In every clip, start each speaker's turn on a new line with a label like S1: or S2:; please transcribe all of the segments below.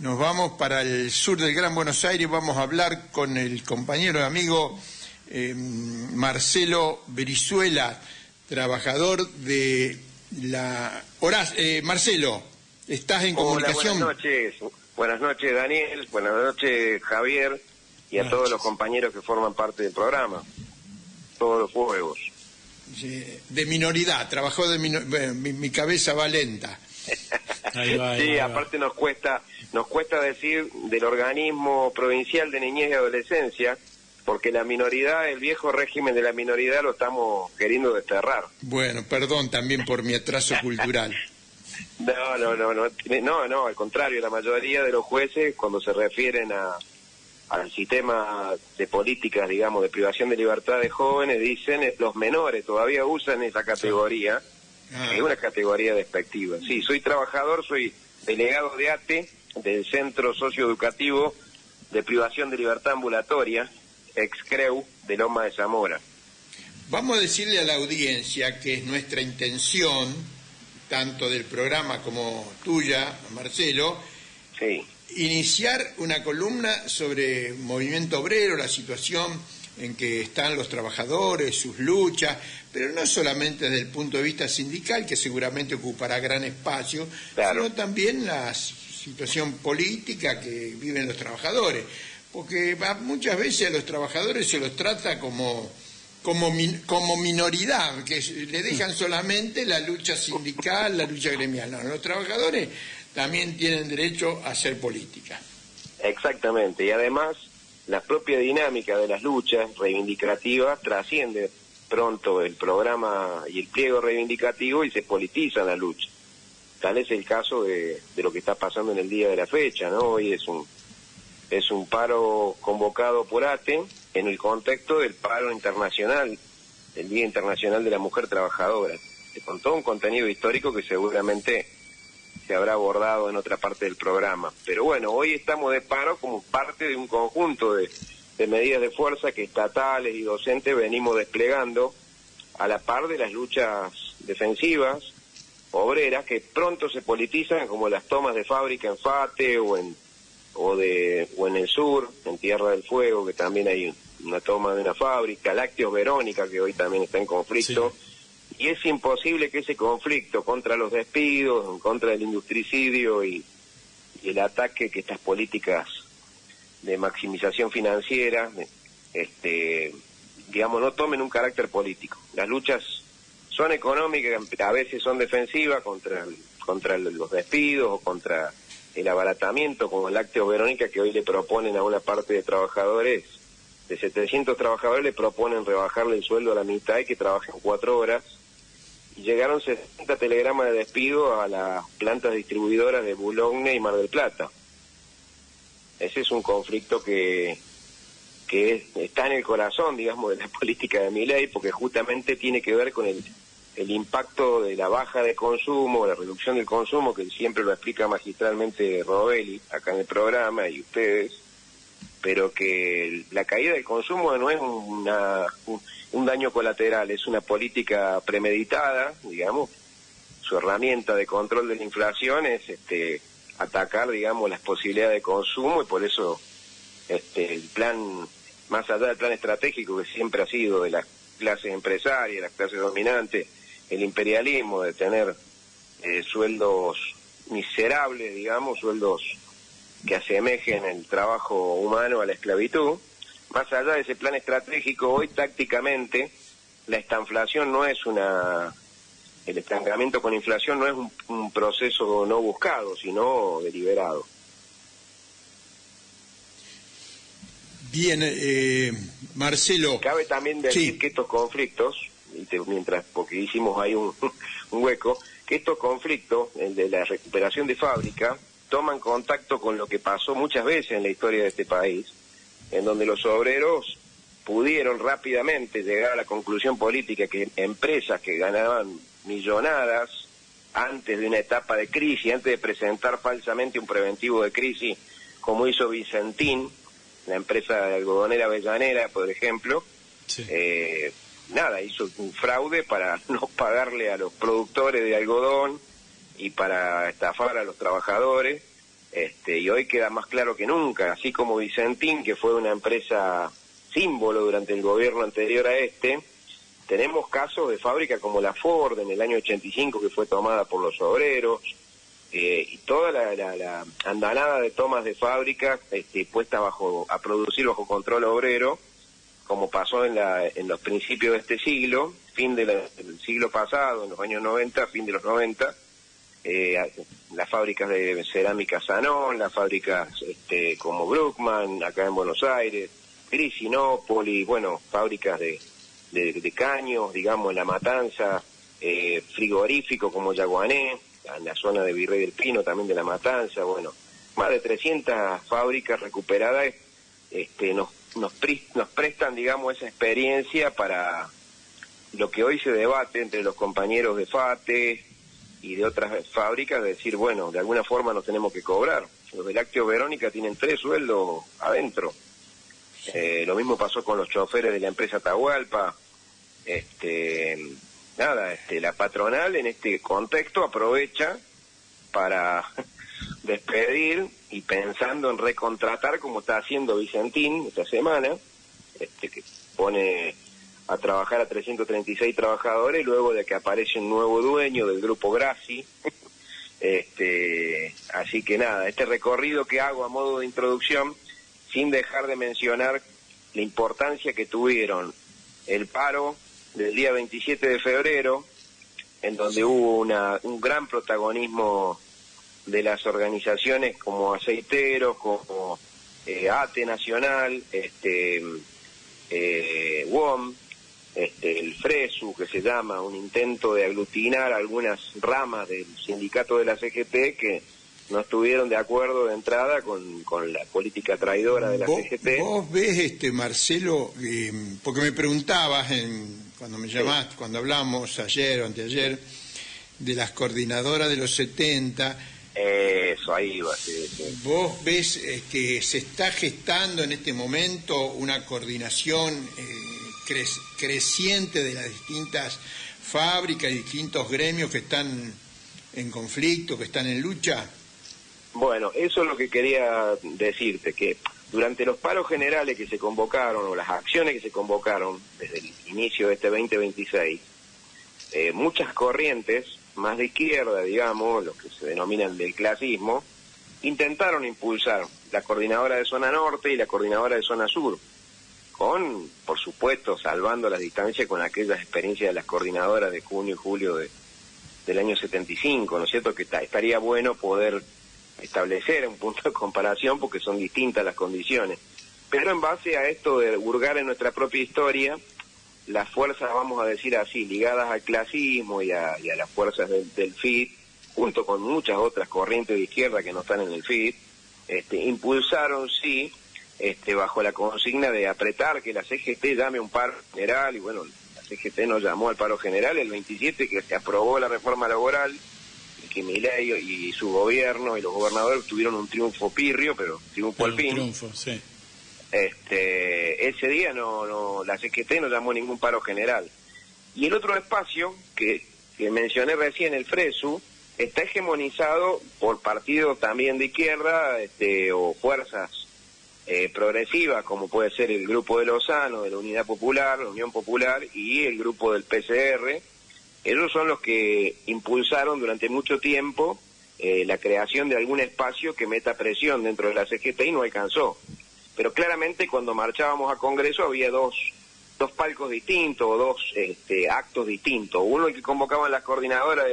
S1: Nos vamos para el sur del Gran Buenos Aires, vamos a hablar con el compañero y amigo Marcelo Brizuela, trabajador de la... Marcelo, ¿estás en comunicación?
S2: Buenas noches Daniel, buenas noches Javier y a todos los compañeros que forman parte del programa, todos los juegos.
S1: De minoridad, trabajó de mi cabeza va lenta.
S3: Ahí va.
S2: Aparte nos cuesta decir del organismo provincial de niñez y adolescencia, porque la minoridad, el viejo régimen de la minoridad lo estamos queriendo desterrar.
S1: Bueno, perdón también por mi atraso cultural.
S2: No, al contrario, la mayoría de los jueces cuando se refieren al sistema de políticas, digamos, de privación de libertad de jóvenes, dicen los menores, todavía usan esa categoría. Es una categoría despectiva. Sí, soy trabajador, soy delegado de ATE, del Centro Socioeducativo de Privación de Libertad Ambulatoria, ex-CREU, de Loma de Zamora.
S1: Vamos a decirle a la audiencia que es nuestra intención, tanto del programa como tuya, Marcelo, iniciar una columna sobre movimiento obrero, la situación en que están los trabajadores, sus luchas, pero no solamente desde el punto de vista sindical, que seguramente ocupará gran espacio, sino también la situación política que viven los trabajadores, porque muchas veces a los trabajadores se los trata como minoridad, que le dejan solamente la lucha sindical, la lucha gremial. No, los trabajadores también tienen derecho a hacer política.
S2: Exactamente, y además la propia dinámica de las luchas reivindicativas trasciende pronto el programa y el pliego reivindicativo y se politiza la lucha. Tal es el caso de lo que está pasando en el día de la fecha, ¿no? Hoy es un paro convocado por ATE en el contexto del paro internacional, del Día Internacional de la Mujer Trabajadora, con todo un contenido histórico que seguramente se habrá abordado en otra parte del programa. Pero bueno, hoy estamos de paro como parte de un conjunto de medidas de fuerza que estatales y docentes venimos desplegando a la par de las luchas defensivas, obreras, que pronto se politizan, como las tomas de fábrica en FATE o en el sur, en Tierra del Fuego, que también hay una toma de una fábrica, Lácteos Verónica, que hoy también está en conflicto. Sí. Y es imposible que ese conflicto contra los despidos, contra el industricidio y el ataque que estas políticas de maximización financiera, digamos, no tomen un carácter político. Las luchas son económicas, a veces son defensivas contra los despidos o contra el abaratamiento, como el Lácteos Verónica, que hoy le proponen a una parte de trabajadores, de 700 trabajadores, le proponen rebajarle el sueldo a la mitad y que trabajen 4 horas. Y llegaron 60 telegramas de despido a las plantas distribuidoras de Boulogne y Mar del Plata. Ese es un conflicto que está en el corazón, digamos, de la política de Milei, porque justamente tiene que ver con el impacto de la baja de consumo, la reducción del consumo, que siempre lo explica magistralmente Robelli acá en el programa y ustedes, pero que la caída del consumo no es un daño colateral, es una política premeditada, digamos. Su herramienta de control de la inflación es atacar, digamos, las posibilidades de consumo, y por eso el plan, más allá del plan estratégico que siempre ha sido de las clases empresarias, las clases dominantes, el imperialismo de tener sueldos miserables, digamos, sueldos que asemejen el trabajo humano a la esclavitud. Más allá de ese plan estratégico, hoy tácticamente la estanflación no es el estancamiento con inflación no es un proceso no buscado, sino deliberado.
S1: Bien, Marcelo.
S2: Cabe también decir que estos conflictos, porque hicimos ahí un hueco, que estos conflictos, el de la recuperación de fábrica, toman contacto con lo que pasó muchas veces en la historia de este país, en donde los obreros pudieron rápidamente llegar a la conclusión política que empresas que ganaban millonadas antes de una etapa de crisis, antes de presentar falsamente un preventivo de crisis, como hizo Vicentín, la empresa algodonera Avellaneda, por ejemplo, hizo un fraude para no pagarle a los productores de algodón y para estafar a los trabajadores, y hoy queda más claro que nunca, así como Vicentín, que fue una empresa símbolo durante el gobierno anterior a tenemos casos de fábrica como la Ford en el año 85, que fue tomada por los obreros, y toda la andanada de tomas de fábricas puesta a producir bajo control obrero, como pasó en los principios de este siglo, fin del siglo pasado, en los años 90, fin de los 90, las fábricas de cerámica Sanón, las fábricas como Bruckmann, acá en Buenos Aires, Grisinópolis, bueno, fábricas de caños, digamos, en La Matanza, frigorífico como Yaguané, en la zona de Virrey del Pino, también de La Matanza, bueno, más de 300 fábricas recuperadas nos prestan, digamos, esa experiencia para lo que hoy se debate entre los compañeros de FATE y de otras fábricas, de decir, bueno, de alguna forma nos tenemos que cobrar. Los de Lácteos Verónica tienen 3 sueldos adentro. Lo mismo pasó con los choferes de la empresa Atahualpa. La patronal en este contexto aprovecha para despedir y pensando en recontratar, como está haciendo Vicentín esta semana, que pone a trabajar a 336 trabajadores luego de que aparece un nuevo dueño del grupo Grassi. Así que nada, este recorrido que hago a modo de introducción, sin dejar de mencionar la importancia que tuvieron el paro del día 27 de febrero, en donde hubo un gran protagonismo de las organizaciones como Aceiteros, como ATE Nacional, WOM, el FRESU, que se llama, un intento de aglutinar algunas ramas del sindicato de la CGT que no estuvieron de acuerdo de entrada con la política traidora de la CGT.
S1: ¿Vos ves, Marcelo, porque me preguntabas cuando me llamaste, sí, cuando hablamos ayer o anteayer, de las coordinadoras de los 70...
S2: Eso, ahí va, sí.
S1: ¿Vos ves que se está gestando en este momento una coordinación creciente de las distintas fábricas y distintos gremios que están en conflicto, que están en lucha?
S2: Bueno, eso es lo que quería decirte, que durante los paros generales que se convocaron, o las acciones que se convocaron desde el inicio de este 2026, muchas corrientes más de izquierda, digamos, los que se denominan del clasismo, intentaron impulsar la coordinadora de zona norte y la coordinadora de zona sur, con, por supuesto, salvando las distancias con aquellas experiencias de las coordinadoras de junio y julio del año 75, ¿no es cierto? Que estaría bueno poder establecer un punto de comparación porque son distintas las condiciones. Pero en base a esto de hurgar en nuestra propia historia, las fuerzas, vamos a decir así, ligadas al clasismo y a las fuerzas del FIT, junto con muchas otras corrientes de izquierda que no están en el FIT, impulsaron, sí, bajo la consigna de apretar que la CGT llame un paro general, y bueno, la CGT no llamó al paro general el 27, que se aprobó la reforma laboral, y que Milei y su gobierno y los gobernadores tuvieron un triunfo pírreo, pero triunfo al fin.
S3: Triunfo, sí.
S2: Ese día la CGT no llamó ningún paro general. Y el otro espacio que mencioné recién, el FRESU, está hegemonizado por partidos también de izquierda, o fuerzas progresivas, como puede ser el grupo de Lozano, de la Unidad Popular, la Unión Popular, y el grupo del PCR. Ellos son los que impulsaron durante mucho tiempo la creación de algún espacio que meta presión dentro de la CGT y no alcanzó. Pero claramente cuando marchábamos a Congreso había dos palcos distintos, o dos actos distintos. Uno el que convocaban las coordinadoras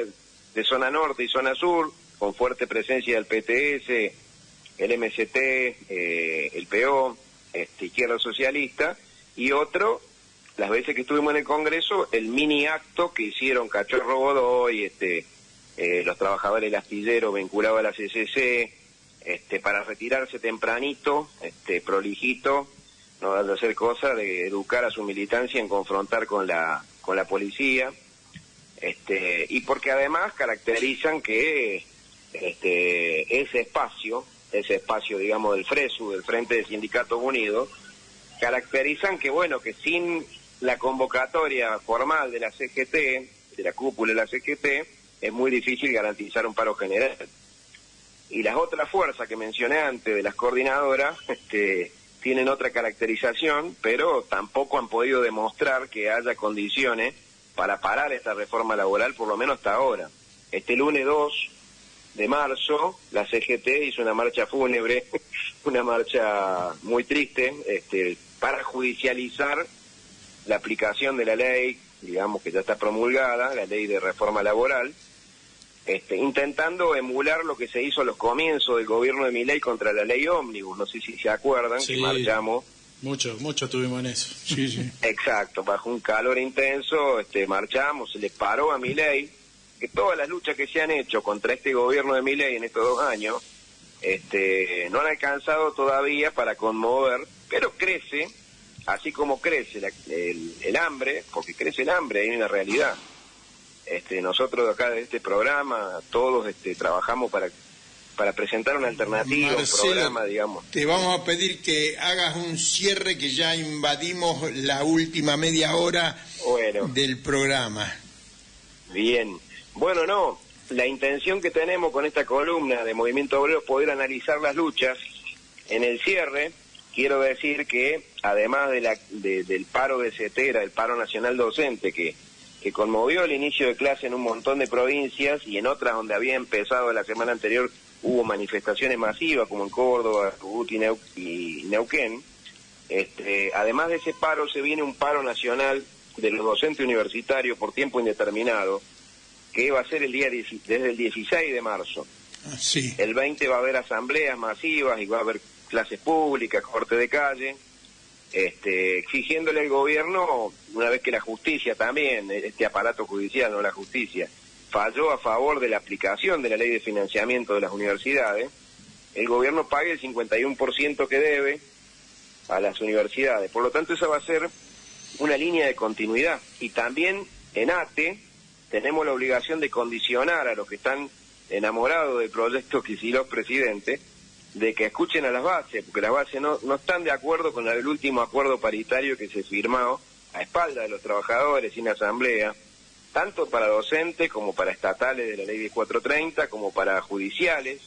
S2: de zona norte y zona sur, con fuerte presencia del PTS, el MST, el PO, Izquierda Socialista, y otro, las veces que estuvimos en el Congreso, el mini acto que hicieron Cachorro Godoy, los trabajadores del astillero vinculados a la CCC, para retirarse tempranito, prolijito, no dando hacer cosas de educar a su militancia en confrontar con la policía, y porque además caracterizan que ese espacio, digamos, del FRESU, del Frente de Sindicatos Unidos, caracterizan que, bueno, que sin la convocatoria formal de la CGT, de la cúpula de la CGT, es muy difícil garantizar un paro general. Y las otras fuerzas que mencioné antes de las coordinadoras tienen otra caracterización, pero tampoco han podido demostrar que haya condiciones para parar esta reforma laboral, por lo menos hasta ahora. Este lunes 2 de marzo, la CGT hizo una marcha fúnebre, una marcha muy triste, para judicializar la aplicación de la ley, digamos que ya está promulgada, la ley de reforma laboral, intentando emular lo que se hizo a los comienzos del gobierno de Milei contra la ley ómnibus. No sé si se acuerdan,
S3: sí,
S2: que marchamos.
S3: Mucho tuvimos en eso. Sí, sí.
S2: Exacto, bajo un calor intenso, marchamos, se le paró a Milei, que todas las luchas que se han hecho contra este gobierno de Milei en estos 2 años, no han alcanzado todavía para conmover, pero crece, así como crece el hambre, porque crece el hambre, hay una realidad. Nosotros de acá de este programa, todos trabajamos para presentar una alternativa,
S1: Marcelo,
S2: un programa, digamos.
S1: Te vamos a pedir que hagas un cierre, que ya invadimos la última media hora del programa.
S2: Bien. Bueno, la intención que tenemos con esta columna de Movimiento Obrero es poder analizar las luchas. En el cierre, quiero decir que además del paro de CETERA, el paro nacional docente, que conmovió el inicio de clase en un montón de provincias, y en otras donde había empezado la semana anterior hubo manifestaciones masivas, como en Córdoba, Chubut y Neuquén. Además de ese paro, se viene un paro nacional de los docentes universitarios por tiempo indeterminado, que va a ser desde el 16 de marzo.
S1: Sí.
S2: El 20 va a haber asambleas masivas y va a haber clases públicas, corte de calle, exigiéndole al gobierno, una vez que la justicia también, este aparato judicial, no la justicia, falló a favor de la aplicación de la ley de financiamiento de las universidades, el gobierno pague el 51% que debe a las universidades. Por lo tanto, esa va a ser una línea de continuidad. Y también en ATE tenemos la obligación de condicionar a los que están enamorados del proyecto Kicillof presidente, de que escuchen a las bases, porque las bases no están de acuerdo con el último acuerdo paritario que se firmó a espaldas de los trabajadores sin asamblea, tanto para docentes como para estatales de la ley 430, como para judiciales.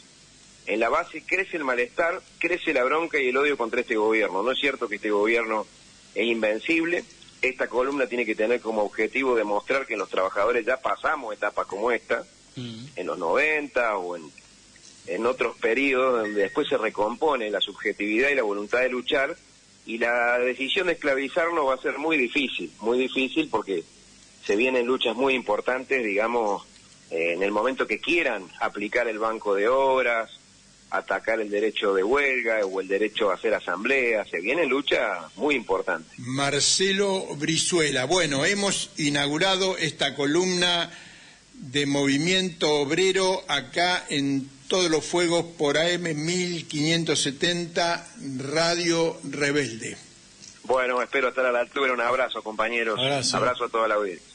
S2: En la base crece el malestar, crece la bronca y el odio contra este gobierno. No es cierto que este gobierno es invencible. Esta columna tiene que tener como objetivo demostrar que los trabajadores ya pasamos etapas como esta, en los 90 o en otros periodos donde después se recompone la subjetividad y la voluntad de luchar, y la decisión de esclavizarnos va a ser muy difícil porque se vienen luchas muy importantes, digamos, en el momento que quieran aplicar el banco de horas, atacar el derecho de huelga o el derecho a hacer asamblea, se vienen luchas muy importantes.
S1: Marcelo Brizuela, bueno, hemos inaugurado esta columna de Movimiento Obrero acá en Todos los Fuegos por AM 1570 Radio Rebelde.
S2: Bueno, espero estar a la altura. Un abrazo, compañeros. Abrazo a toda la audiencia.